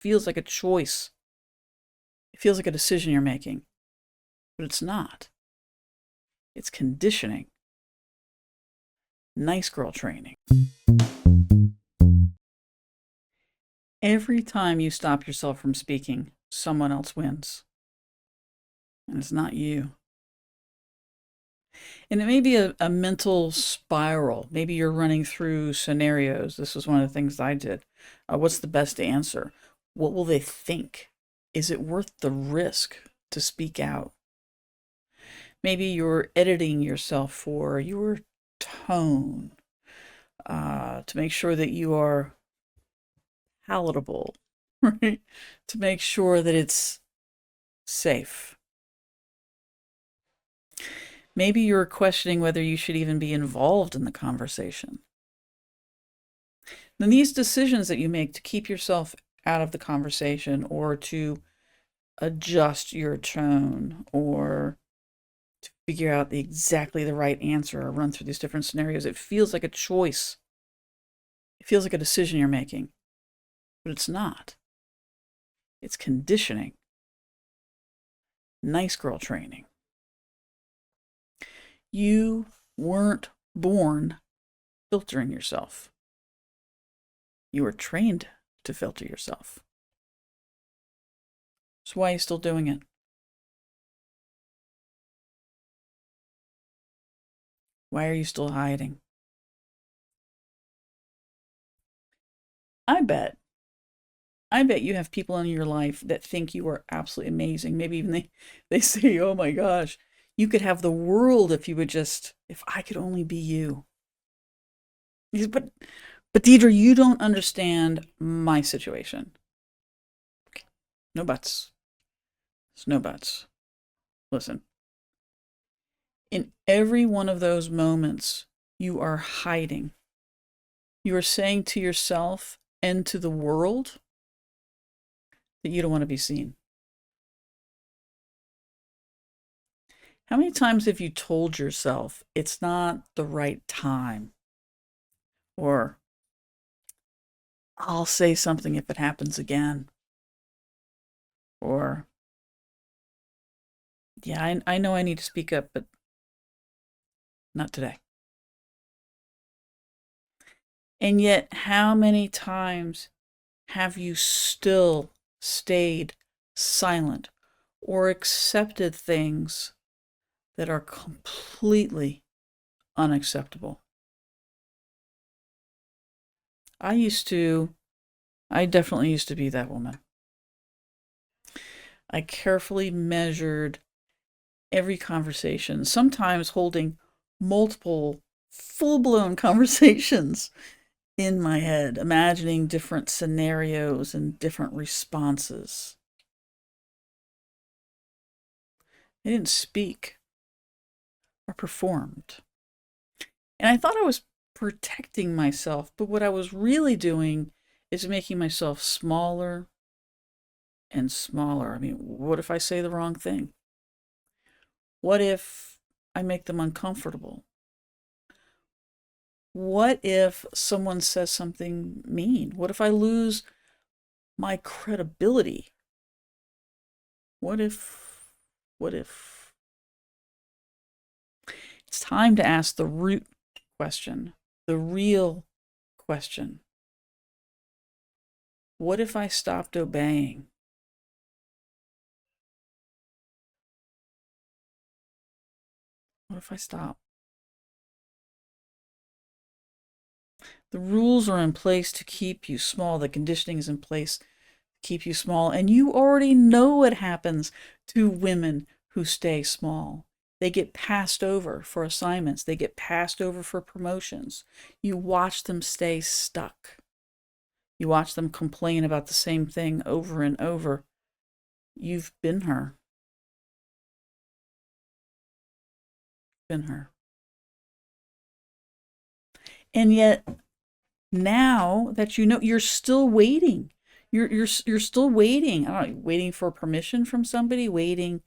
feels like a choice. It feels like a decision you're making, but it's not. It's conditioning. Nice girl training. Every time you stop yourself from speaking, someone else wins. And it's not you. And it may be a mental spiral. Maybe you're running through scenarios. This was one of the things I did. What's the best answer? What will they think? Is it worth the risk to speak out? Maybe you're editing yourself for your tone to make sure that you are palatable, right? To make sure that it's safe. Maybe you're questioning whether you should even be involved in the conversation. Then these decisions that you make to keep yourself out of the conversation or to adjust your tone or to figure out exactly the right answer or run through these different scenarios, it feels like a choice. It feels like a decision you're making, but it's not. It's conditioning. Nice girl training. You weren't born filtering yourself. You were trained to filter yourself. So why are you still doing it? Why are you still hiding? I bet you have people in your life that think you are absolutely amazing. Maybe even they say, oh my gosh, you could have the world if you would just, if I could only be you. But Deidre, you don't understand my situation. Okay. No buts. There's no buts. Listen, in every one of those moments, you are hiding. You are saying to yourself and to the world that you don't want to be seen. How many times have you told yourself it's not the right time? Or I'll say something if it happens again. Or, yeah, I know I need to speak up, but not today. And yet, how many times have you still stayed silent or accepted things that are completely unacceptable? I definitely used to be that woman. I carefully measured every conversation, sometimes holding multiple full-blown conversations in my head, imagining different scenarios and different responses. I didn't speak or performed. And I thought I was protecting myself, but what I was really doing is making myself smaller and smaller. I mean, what if I say the wrong thing? What if I make them uncomfortable? What if someone says something mean? What if I lose my credibility? What if? It's time to ask the root question, the real question. What if I stopped obeying? What if I stop? The rules are in place to keep you small. The conditioning is in place to keep you small. And you already know what happens to women who stay small. They get passed over for assignments. They get passed over for promotions. You watch them stay stuck. You watch them complain about the same thing over and over. You've been her. Been her. And yet now that you know, you're still waiting. You're still waiting. I don't know, waiting for permission from somebody, waiting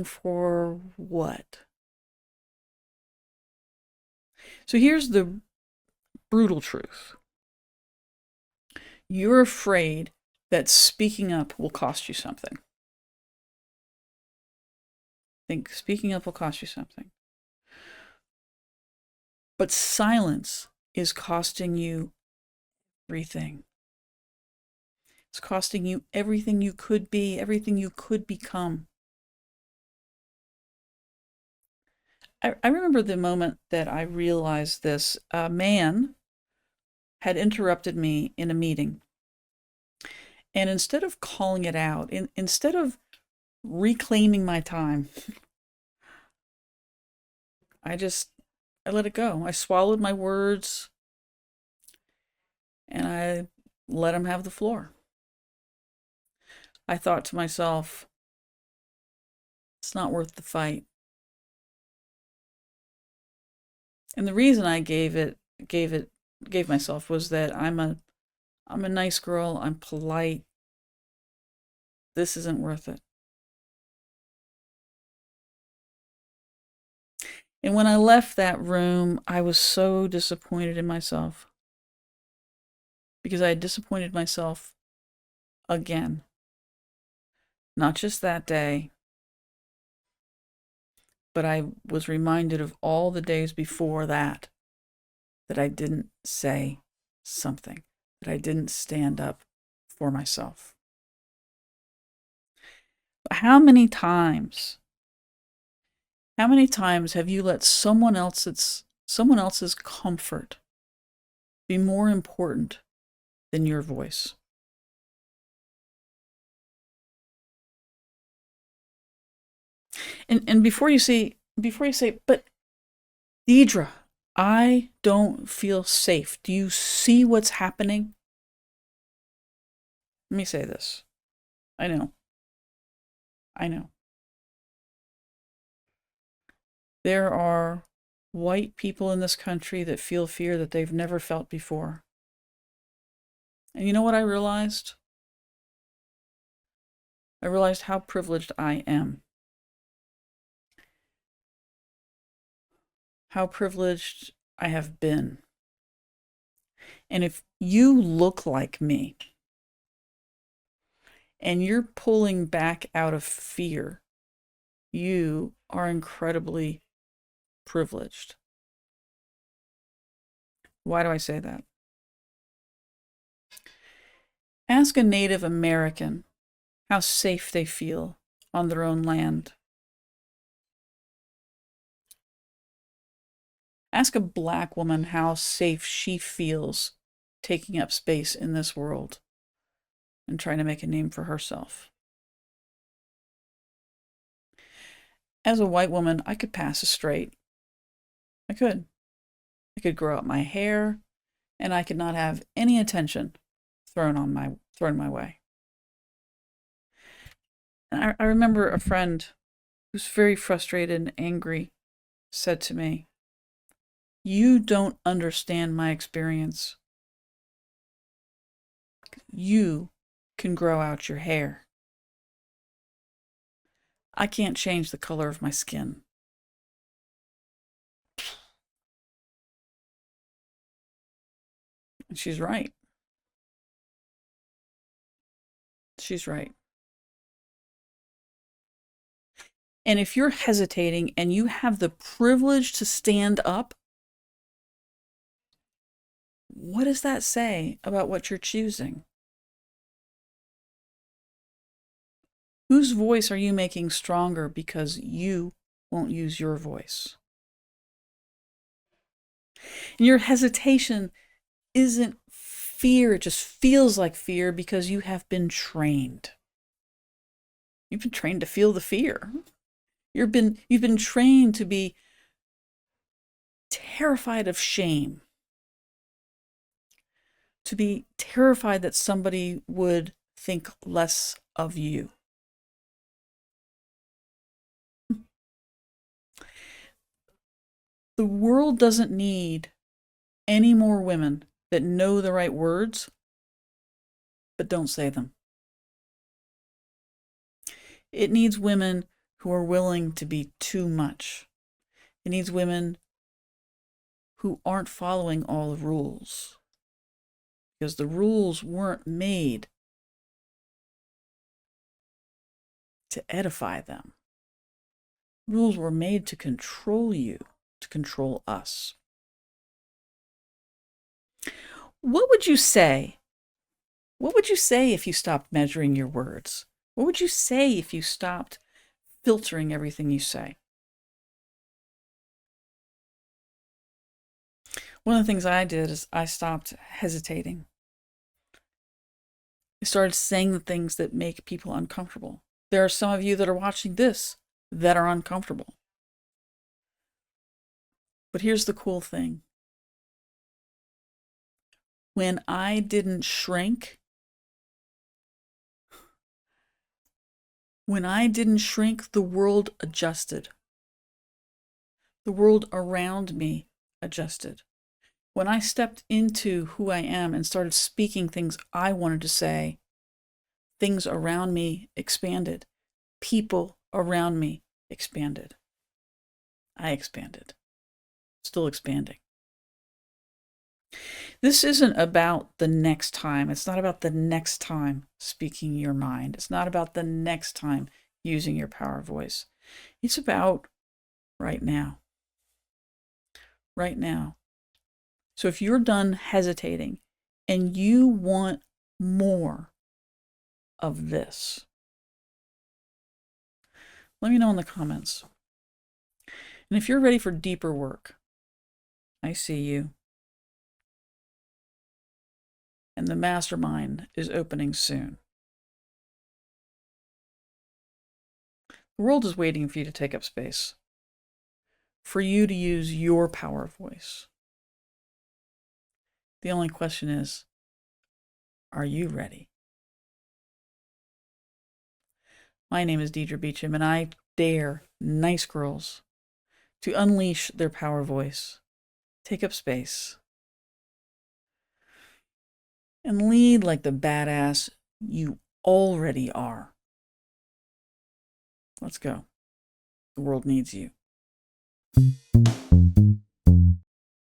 for what? So here's the brutal truth. You're afraid that speaking up will cost you something. Think speaking up will cost you something. But silence is costing you everything. It's costing you everything you could be, everything you could become. I remember the moment that I realized this. A man had interrupted me in a meeting. And instead of calling it out, instead of reclaiming my time, I let it go. I swallowed my words and I let him have the floor. I thought to myself, it's not worth the fight. And the reason I gave myself was that I'm a nice girl. I'm polite. This isn't worth it. And when I left that room, I was so disappointed in myself because I had disappointed myself again. Not just that day, but I was reminded of all the days before that I didn't say something, that I didn't stand up for myself. How many times have you let someone else's comfort be more important than your voice? And before you say, but Deidre, I don't feel safe. Do you see what's happening? Let me say this. I know. There are white people in this country that feel fear that they've never felt before. And you know what I realized? I realized how privileged I am. How privileged I have been. And if you look like me and you're pulling back out of fear, you are incredibly privileged. Why do I say that? Ask a Native American how safe they feel on their own land. Ask a Black woman how safe she feels taking up space in this world and trying to make a name for herself. As a white woman, I could pass as straight. I could grow out my hair, and I could not have any attention thrown my way. And I remember a friend who's very frustrated and angry said to me, "You don't understand my experience. You can grow out your hair. I can't change the color of my skin." And she's right. She's right. And if you're hesitating and you have the privilege to stand up, what does that say about what you're choosing? Whose voice are you making stronger because you won't use your voice? And your hesitation isn't fear, it just feels like fear because you have been trained. You've been trained to feel the fear. You've been trained to be terrified of shame, to be terrified that somebody would think less of you. The world doesn't need any more women that know the right words, but don't say them. It needs women who are willing to be too much. It needs women who aren't following all the rules. because the rules weren't made to edify them. Rules were made to control you, to control us. What would you say? What would you say if you stopped measuring your words? What would you say if you stopped filtering everything you say? One of the things I did is I stopped hesitating. I started saying the things that make people uncomfortable. There are some of you that are watching this that are uncomfortable. But here's the cool thing. When I didn't shrink, the world adjusted. The world around me adjusted. When I stepped into who I am and started speaking things I wanted to say, things around me expanded. People around me expanded. I expanded. Still expanding. This isn't about the next time. It's not about the next time speaking your mind. It's not about the next time using your power voice. It's about right now. Right now. So if you're done hesitating and you want more of this, let me know in the comments. And if you're ready for deeper work, I see you. And the mastermind is opening soon. The world is waiting for you to take up space, for you to use your power voice. The only question is, are you ready? My name is Deidre Beecham, and I dare nice girls to unleash their power voice, take up space, and lead like the badass you already are. Let's go. The world needs you.